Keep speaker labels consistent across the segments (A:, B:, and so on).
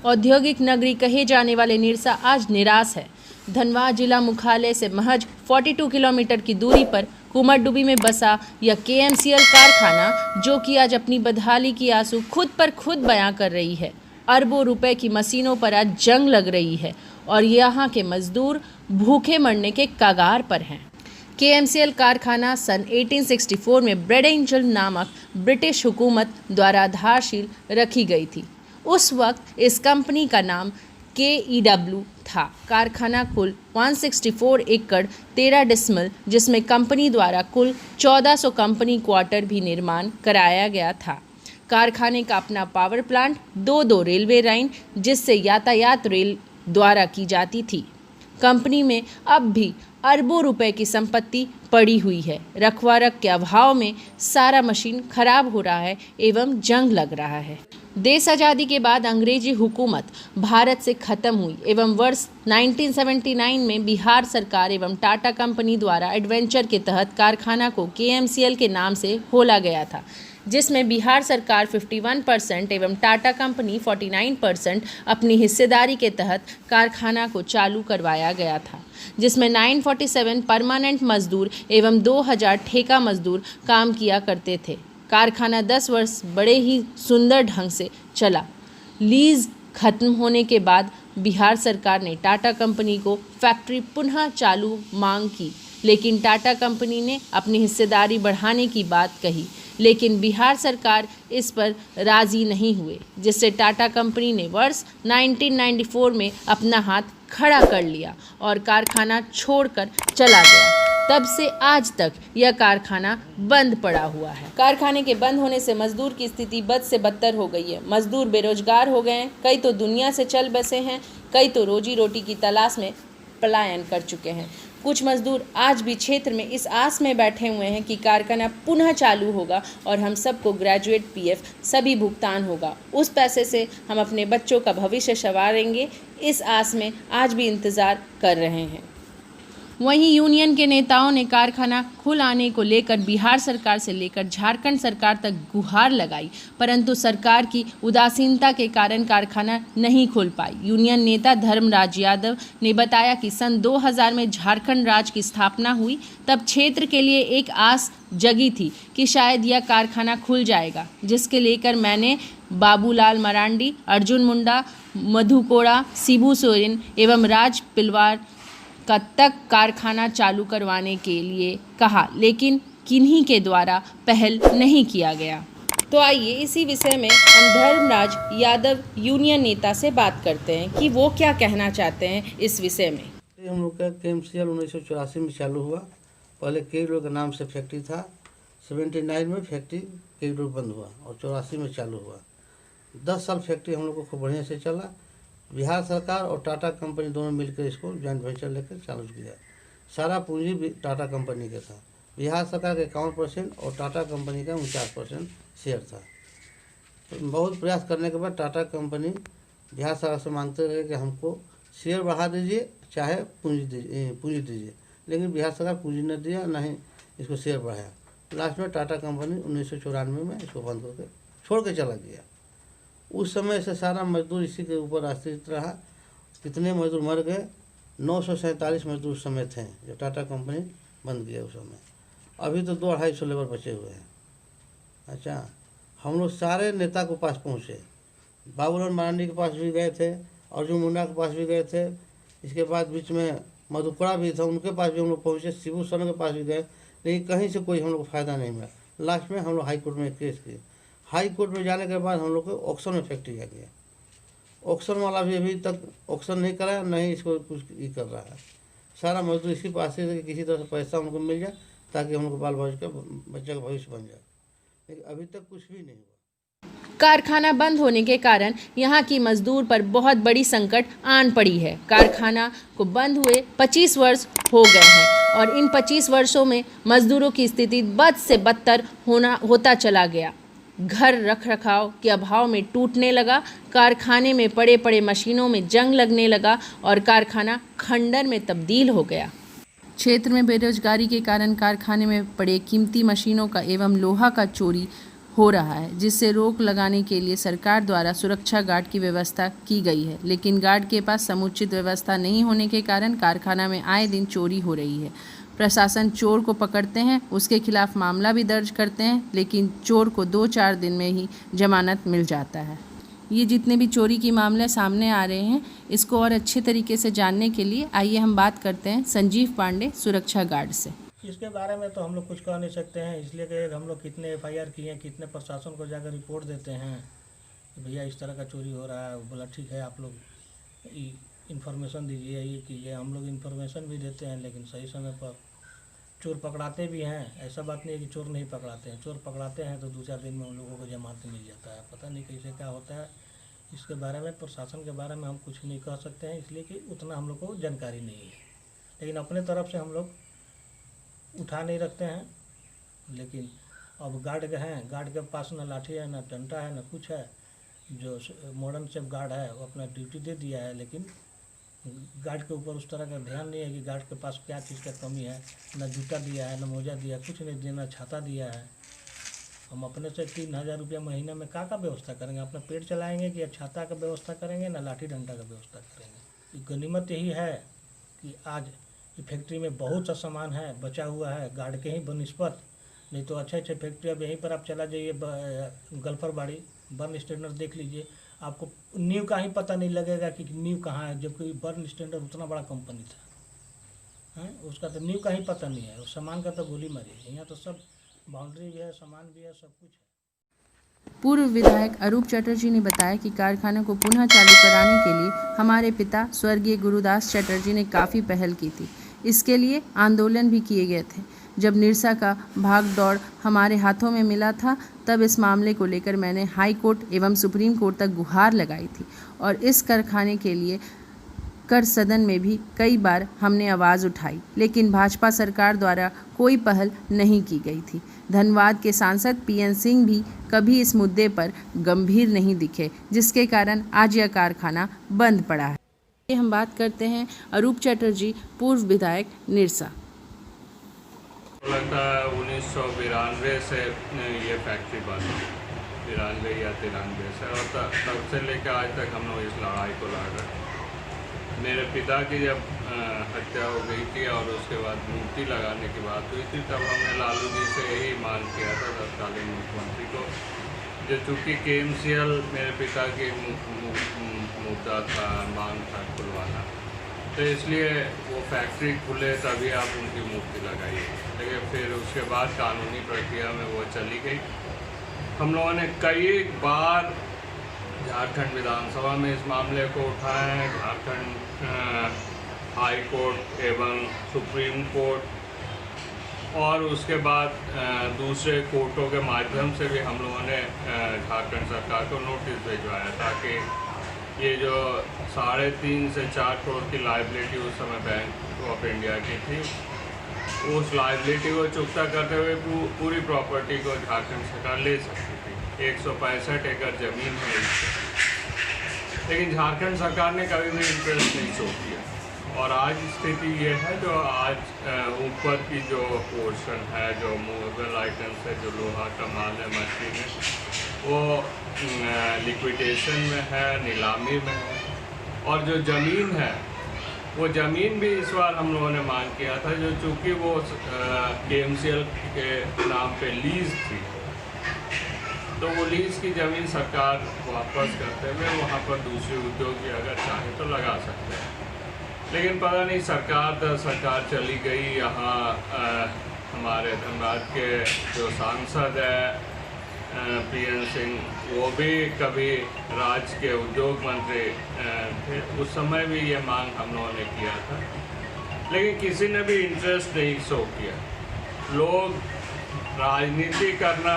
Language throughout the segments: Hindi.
A: औद्योगिक नगरी कहे जाने वाले निरसा आज निराश है। धनबाद जिला मुख्यालय से महज 42 किलोमीटर की दूरी पर कुमारडुबी में बसा यह केएमसीएल कारखाना, जो कि आज अपनी बदहाली की आंसू खुद पर खुद बयां कर रही है। अरबों रुपए की मशीनों पर आज जंग लग रही है और यहाँ के मजदूर भूखे मरने के कगार पर हैं। केएमसीएल कारखाना सन 1864 में ब्रेड एंजल नामक ब्रिटिश हुकूमत द्वारा आधारशिल रखी गई थी। उस वक्त इस कंपनी का नाम KEW था। कारखाना कुल 164 एकड़ 13 डिसमिल, जिसमें कंपनी द्वारा कुल 1400 कंपनी क्वार्टर भी निर्माण कराया गया था। कारखाने का अपना पावर प्लांट, दो रेलवे लाइन जिससे यातायात रेल द्वारा की जाती थी। कंपनी में अब भी अरबों रुपए की संपत्ति पड़ी हुई है। रखवारख के अभाव में सारा मशीन खराब हो रहा है एवं जंग लग रहा है। देश आज़ादी के बाद अंग्रेजी हुकूमत भारत से खत्म हुई एवं वर्ष 1979 में बिहार सरकार एवं टाटा कंपनी द्वारा एडवेंचर के तहत कारखाना को KMCL के नाम से खोला गया था, जिसमें बिहार सरकार 51% एवं टाटा कंपनी 49% अपनी हिस्सेदारी के तहत कारखाना को चालू करवाया गया था, जिसमें 947 परमानेंट मजदूर एवं 2000 ठेका मजदूर काम किया करते थे। कारखाना 10 वर्ष बड़े ही सुंदर ढंग से चला। लीज खत्म होने के बाद बिहार सरकार ने टाटा कंपनी को फैक्ट्री पुनः चालू मांग की, लेकिन टाटा कंपनी ने अपनी हिस्सेदारी बढ़ाने की बात कही, लेकिन बिहार सरकार इस पर राज़ी नहीं हुए, जिससे टाटा कंपनी ने वर्ष 1994 में अपना हाथ खड़ा कर लिया और कारखाना छोड़कर चला गया। तब से आज तक यह कारखाना बंद पड़ा हुआ है। कारखाने के बंद होने से मजदूर की स्थिति बद से बदतर हो गई है। मजदूर बेरोजगार हो गए हैं, कई तो दुनिया से चल बसे हैं, कई तो रोजी रोटी की तलाश में पलायन कर चुके हैं। कुछ मजदूर आज भी क्षेत्र में इस आस में बैठे हुए हैं कि कारखाना पुनः चालू होगा और हम सबको ग्रेजुएट PF सभी भुगतान होगा। उस पैसे से हम अपने बच्चों का भविष्य संवारेंगे। इस आस में आज भी इंतज़ार कर रहे हैं। वहीं यूनियन के नेताओं ने कारखाना खुल आने को लेकर बिहार सरकार से लेकर झारखंड सरकार तक गुहार लगाई, परंतु सरकार की उदासीनता के कारण कारखाना नहीं खुल पाई। यूनियन नेता धर्मराज यादव ने बताया कि सन 2000 में झारखंड राज्य की स्थापना हुई, तब क्षेत्र के लिए एक आस जगी थी कि शायद यह कारखाना खुल जाएगा, जिसके लेकर मैंने बाबूलाल मरांडी, अर्जुन मुंडा, मधु कोड़ा, शिबू सोरेन एवं राज पिलवार का तक कारखाना चालू करवाने के लिए कहा, लेकिन किन्हीं के द्वारा पहल नहीं किया गया। तो आइए इसी विषय में हम धर्मराज यादव यूनियन नेता से बात करते हैं कि वो क्या कहना चाहते हैं इस विषय में।
B: हम लोग का KMCL 1984 में चालू हुआ। पहले KEW के नाम से फैक्ट्री था। 79 में फैक्ट्री KEW बंद हुआ और 84 में चालू हुआ। 10 साल फैक्ट्री हम लोग को खूब बढ़िया से चला। बिहार सरकार और टाटा कंपनी दोनों मिलकर इसको जॉइंट वेंचर लेकर चालू किया। सारा पूंजी भी टाटा कंपनी का था। बिहार सरकार का 51% और टाटा कंपनी का 49% शेयर था। तो बहुत प्रयास करने के बाद टाटा कंपनी बिहार सरकार से मांगते रहे कि हमको शेयर बढ़ा दीजिए, चाहे पूंजी दीजिए, लेकिन बिहार सरकार पूंजी न दिया, न ही इसको शेयर बढ़ाया। लास्ट में टाटा कंपनी 1994 में इसको बंद करके छोड़ के चला गया। उस समय से सारा मजदूर इसी के ऊपर आश्रित रहा। कितने मजदूर मर गए? 947 मजदूर उस समय थे जब टाटा कंपनी बंद किया उस समय। अभी तो 200-250 लेबर बचे हुए हैं। अच्छा, हम लोग सारे नेता के पास पहुँचे। बाबूलाल मरांडी के पास भी गए थे, अर्जुन मुंडा के पास भी गए थे। इसके बाद बीच में मधुपुरा भी था, उनके पास भी हम लोग पहुँचे। शिबू सोरेन के पास भी गए, लेकिन कहीं से कोई हम लोग को फ़ायदा नहीं मिला। लास्ट में हम लोग हाई कोर्ट में केस किए। हाई कोर्ट में जाने के बाद हम लोग को ऑक्शन में फैक्ट्री आ गया। ऑक्शन वाला भी अभी तक ऑक्शन नहीं कराया, नहीं इसको कुछ ये कर रहा है। सारा मजदूर इसी पास से किसी तरह से पैसा उनको मिल जाए ताकि हम लोग को बाल बच्चे का भविष्य बन जाए, लेकिन अभी तक कुछ भी नहीं हुआ।
A: कारखाना बंद होने के कारण यहाँ की मजदूर पर बहुत बड़ी संकट आन पड़ी है। कारखाना को बंद हुए 25 वर्ष हो गए हैं और इन 25 वर्षों में मजदूरों की स्थिति बद से बदतर होता चला गया। घर रख रखाव के अभाव में टूटने लगा, कारखाने में पड़े पड़े मशीनों में जंग लगने लगा और कारखाना खंडर में तब्दील हो गया। क्षेत्र में बेरोजगारी के कारण कारखाने में पड़े कीमती मशीनों का एवं लोहा का चोरी हो रहा है, जिससे रोक लगाने के लिए सरकार द्वारा सुरक्षा गार्ड की व्यवस्था की गई है। लेकिन गार्ड के पास समुचित व्यवस्था नहीं होने के कारण कारखाना में आए दिन चोरी हो रही है। प्रशासन चोर को पकड़ते हैं, उसके खिलाफ मामला भी दर्ज करते हैं, लेकिन चोर को 2-4 दिन में ही जमानत मिल जाता है। ये जितने भी चोरी की मामले सामने आ रहे हैं, इसको और अच्छे तरीके से जानने के लिए आइए हम बात करते हैं संजीव पांडे, सुरक्षा गार्ड से।
C: इसके बारे में तो हम लोग कुछ कह नहीं सकते हैं, इसलिए कि हम लोग कितने एफआईआर किए हैं, कितने प्रशासन को जाकर रिपोर्ट देते हैं कि भैया इस तरह का चोरी हो रहा है। बोला ठीक है, आप लोग इन्फॉर्मेशन दीजिए, ये कीजिए। हम लोग इन्फॉर्मेशन भी देते हैं, लेकिन सही समय पर चोर पकड़ाते भी हैं। ऐसा बात नहीं है कि चोर नहीं पकड़ाते हैं, चोर पकड़ाते हैं तो 2-4 दिन में उन लोगों को जमानत मिल जाता है। पता नहीं कैसे क्या होता है, इसके बारे में प्रशासन के बारे में हम कुछ नहीं कह सकते हैं, इसलिए कि उतना हम लोग को जानकारी नहीं है। लेकिन अपने तरफ से हम लोग उठा नहीं रखते हैं। लेकिन अब गार्ड के हैं, गार्ड के पास ना लाठी है, ना डंडा है, ना कुछ है। जो मॉडर्न सेफ गार्ड है वो अपना ड्यूटी दे दिया है, लेकिन गार्ड के ऊपर उस तरह का ध्यान नहीं है कि गार्ड के पास क्या चीज़ का कमी है। ना जूता दिया है, ना मोजा दिया, कुछ नहीं दिया, ना छाता दिया है। हम अपने से 3000 रुपया महीने में का व्यवस्था करेंगे? अपना पेट चलाएंगे कि छाता का व्यवस्था करेंगे, ना लाठी डंडा का व्यवस्था करेंगे? गनीमत यही है कि आज फैक्ट्री में बहुत सा सामान है बचा हुआ है गार्ड के ही बनिस्पत। नहीं तो अच्छे फैक्ट्री, अब यहीं पर आप चला जाइए गल्फरबाड़ी, बर्न स्टैंडर्ड देख लीजिए, आपको न्यू का ही पता नहीं लगेगा कि न्यू कहाँ है, जबकि बर्न स्टैंडर्ड उतना बड़ा कंपनी था। हैं, उसका तो न्यू का ही पता नहीं है, उस सामान का तो गोली मारी है। यहाँ तो सब बाउंड्री भी है, सामान भी है, सब कुछ है।
A: पूर्व विधायक अरूप चटर्जी ने बताया कि कारखाने को पुनः चालू कराने के लिए हमारे पिता स्वर्गीय गुरुदास चटर्जी ने काफ़ी पहल की थी। इसके लिए आंदोलन भी किए गए थे। जब निरसा का भाग दौड़ हमारे हाथों में मिला था, तब इस मामले को लेकर मैंने हाई कोर्ट एवं सुप्रीम कोर्ट तक गुहार लगाई थी और इस कारखाने के लिए कर सदन में भी कई बार हमने आवाज़ उठाई, लेकिन भाजपा सरकार द्वारा कोई पहल नहीं की गई थी। धनबाद के सांसद पीएन सिंह भी कभी इस मुद्दे पर गंभीर नहीं दिखे, जिसके कारण आज यह कारखाना बंद पड़ा है। हम बात करते हैं अरूप चटर्जी, पूर्व विधायक निरसा।
D: लगता है 1992 से ये फैक्ट्री बंद हुई, 92 या 93 से, और तब से लेकर आज तक हम लोग इस लड़ाई को लड़ रहे हैं। मेरे पिता की जब हत्या हो गई थी और उसके बाद मूर्ति लगाने की बात हुई थी, तब हमने लालू जी से यही मांग किया था तत्कालीन मुख्यमंत्री को, जो चूँकि KMCL मेरे पिता की मुद्दा था, मांग था खुलवाना, तो इसलिए वो फैक्ट्री खुले तभी आप उनकी मूर्ति लगाइए। लेकिन फिर उसके बाद कानूनी प्रक्रिया में वो चली गई। हम लोगों ने कई बार झारखंड विधानसभा में इस मामले को उठाया है, झारखंड हाई कोर्ट एवं सुप्रीम कोर्ट और उसके बाद दूसरे कोर्टों के माध्यम से भी हम लोगों ने झारखंड सरकार को नोटिस भिजवाया, ताकि ये जो 3.5 से 4 करोड़ की लाइबिलिटी उस समय बैंक ऑफ इंडिया की थी, उस लाइबिलिटी को चुकता करते हुए पूरी प्रॉपर्टी को झारखंड सरकार ले सकती थी। 165 एकड़ ज़मीन है इससे, लेकिन झारखंड सरकार ने कभी भी इंटरेस्ट नहीं शो किया। और आज स्थिति ये है, जो आज ऊपर की जो पोर्शन है, जो मूवेबल आइटम्स है, जो लोहा का माल है, मशीन है, वो लिक्विडेशन में है, नीलामी में है। और जो ज़मीन है, वो ज़मीन भी इस बार हम लोगों ने मांग किया था, जो चूँकि वो KMCL के नाम पे लीज़ थी, तो वो लीज़ की ज़मीन सरकार वापस करते हुए वहाँ पर दूसरे उद्योगी अगर चाहे तो लगा सकते हैं। लेकिन पता नहीं सरकार चली गई। यहाँ हमारे धनबाद के जो सांसद है PN सिंह, वो भी कभी राज्य के उद्योग मंत्री थे, उस समय भी ये मांग हम लोगों ने किया था, लेकिन किसी ने भी इंटरेस्ट नहीं शो किया। लोग राजनीति करना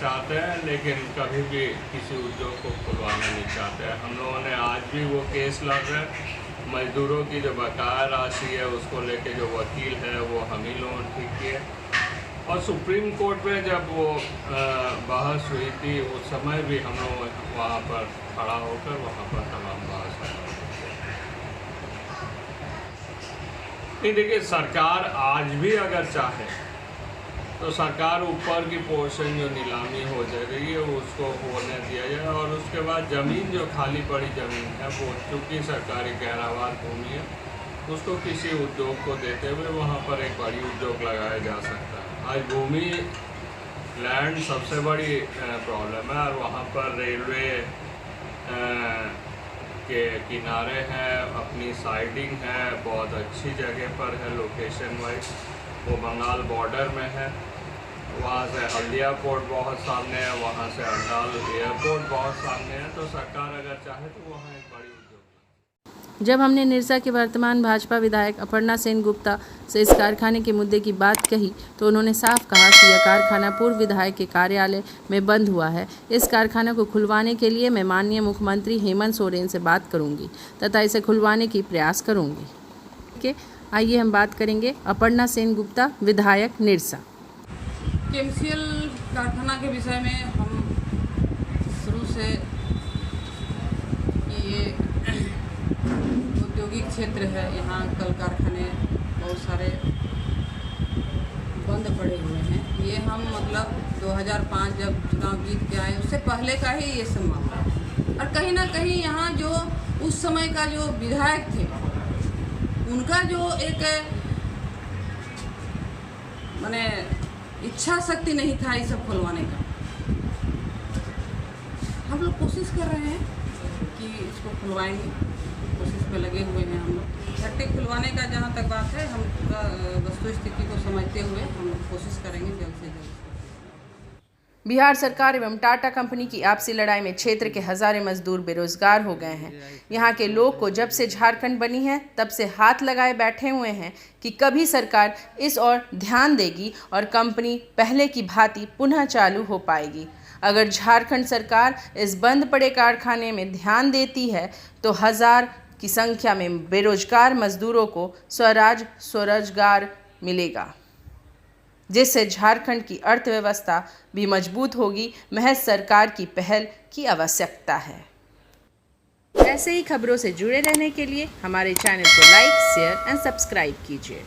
D: चाहते हैं, लेकिन कभी भी किसी उद्योग को खुलवाना नहीं चाहते हैं। हम लोगों ने आज भी वो केस लड़ रहे हैं। मजदूरों की जो बकाया राशि है, उसको लेके जो वकील है, वो हम ही लोगों ने ठीक किए। और सुप्रीम कोर्ट में जब वो बहस हुई थी, उस समय भी हम लोग वहाँ पर खड़ा होकर वहाँ पर तमाम बहस नहीं। देखिए, सरकार आज भी अगर चाहे तो सरकार ऊपर की पोर्शन जो नीलामी हो जा रही है उसको होने दिया जाए, और उसके बाद ज़मीन जो खाली पड़ी ज़मीन है वो चूँकि सरकारी गहरावार भूमि है उसको किसी उद्योग को देते हुए वहाँ पर एक बड़ी उद्योग लगाया जा सकता है। आज भूमि लैंड सबसे बड़ी प्रॉब्लम है, और वहाँ पर रेलवे के किनारे हैं, अपनी साइडिंग है, बहुत अच्छी जगह पर है लोकेशन वाइज, वो बंगाल बॉर्डर में है। वहाँ से हल्दिया पोर्ट बहुत सामने है, वहाँ से अंडाल एयरपोर्ट बहुत सामने है, तो सरकार अगर चाहे तो वहाँ एक बड़ी उद्योग।
A: जब हमने निरसा के वर्तमान भाजपा विधायक अपर्णा सेन गुप्ता से इस कारखाने के मुद्दे की बात कही तो उन्होंने साफ कहा कि यह कारखाना पूर्व विधायक के कार्यालय में बंद हुआ है। इस कारखाना को खुलवाने के लिए मैं माननीय मुख्यमंत्री हेमंत सोरेन से बात करूंगी तथा इसे खुलवाने की प्रयास करूंगी। ठीक, आइए हम बात करेंगे अपर्णा सेन गुप्ता, विधायक निरसा।
E: केएमसीएल कारखाना के विषय में हम शुरू से ये औद्योगिक क्षेत्र है, यहाँ कल कारखाने बहुत सारे बंद पड़े हुए हैं। ये हम मतलब 2005 जब चुनाव जीत के आए उससे पहले का ही ये सब मामला है। और कहीं ना कहीं यहाँ जो उस समय का जो विधायक थे उनका जो एक माने इच्छा शक्ति नहीं था ये सब खुलवाने का। हम लोग कोशिश कर रहे हैं कि इसको खुलवाएंगे, कोशिश पे लगे हुए हैं हम लोग। फैक्ट्री खुलवाने का जहाँ तक बात है, हम वस्तु स्थिति को समझते हुए हम कोशिश करेंगे जल्द से जल्द।
A: बिहार सरकार एवं टाटा कंपनी की आपसी लड़ाई में क्षेत्र के हजारों मजदूर बेरोजगार हो गए हैं। यहाँ के लोग को जब से झारखंड बनी है तब से हाथ लगाए बैठे हुए हैं कि कभी सरकार इस ओर ध्यान देगी और कंपनी पहले की भांति पुनः चालू हो पाएगी। अगर झारखंड सरकार इस बंद पड़े कारखाने में ध्यान देती है तो हजार की संख्या में बेरोजगार मजदूरों को स्वरोजगार मिलेगा, जिससे झारखंड की अर्थव्यवस्था भी मजबूत होगी। महज सरकार की पहल की आवश्यकता है। ऐसे ही खबरों से जुड़े रहने के लिए हमारे चैनल को लाइक, शेयर एंड सब्सक्राइब कीजिए।